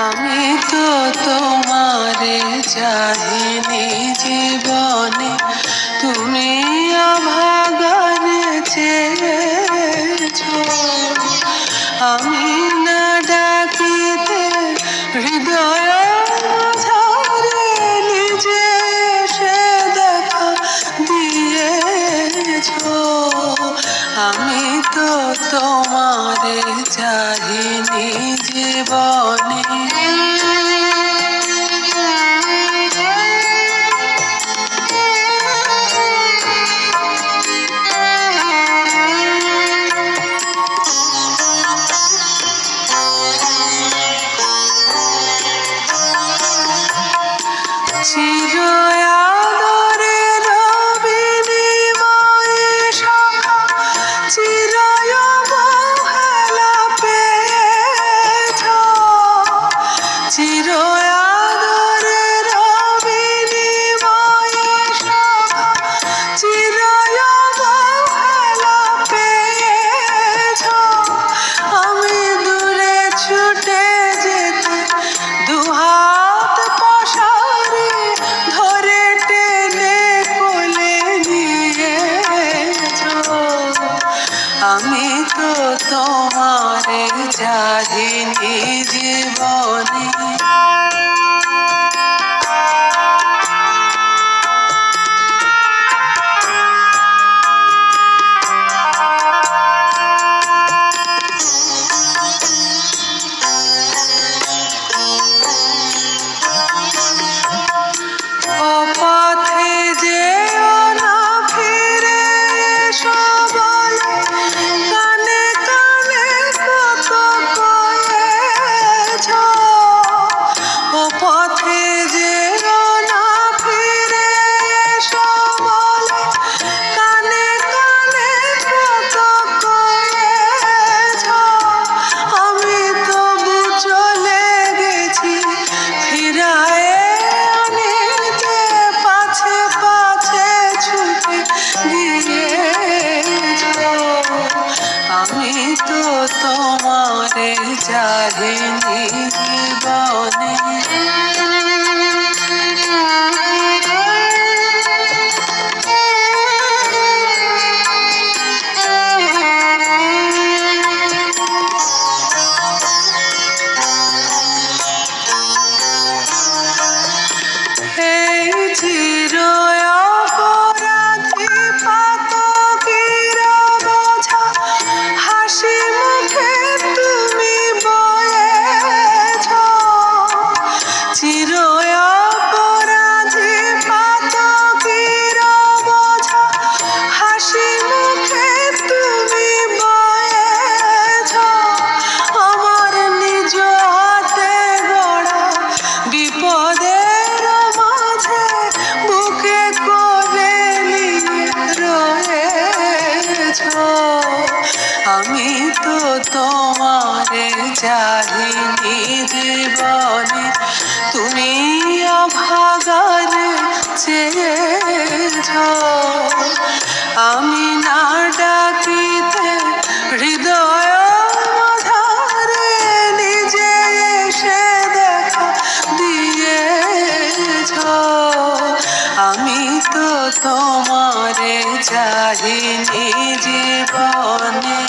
আমি তো তোমারে চাহিনি জীবনে, তুমি অভাগারে চেয়েছো। আমি না ডাকিতে হৃদয় মাঝারে নিজে এসে দেখা দিয়েছো। আমি তো তোমারে চাহিনি জীবনে। চির আদরের বিনিময়ে সখা চির অবহেলা পেয়েছ। চির আদরের বিনিময়ে সখা চির অবহেলা পেয়েছ। আমি দূরে ছুটে যেতে দুহাত পসারে ধরে টেনে কোলে নিয়েছ। আমি তো তোমারে চাহিনি জীবনে। পথে যেও না ফিরে এসো বলে কানে কানে কত কয়েছ। ও পথে যেও না ফিরে এসো বলে কানে কানে কত কয়েছ। আমি তবু চলে গেছি ফিরায় আনিতে, পাছে পাছে ছুটে গিয়েছ। আমি তো তোমারে চাহিনি জীবনে। এই চির অপরাধী পাতকীর বোঝা হাসি মুখে তুমি বয়েছ। চির অপরাধী পাতকীর বোঝা হাসি মুখে তুমি বয়েছ। আমার নিজ হাতে গড়া বিপদের মাঝে বুকে করে নিয়ে রয়েছ। আমি তো তোমারে চাহিনি জীবনে, তুমি অভাগারে চেয়েছ। আমি না ডাকিতে হৃদয় মাঝারে নিজে এসে দেখা দিয়েছ। আমি তো তোমারে চাহিনি জীবনে।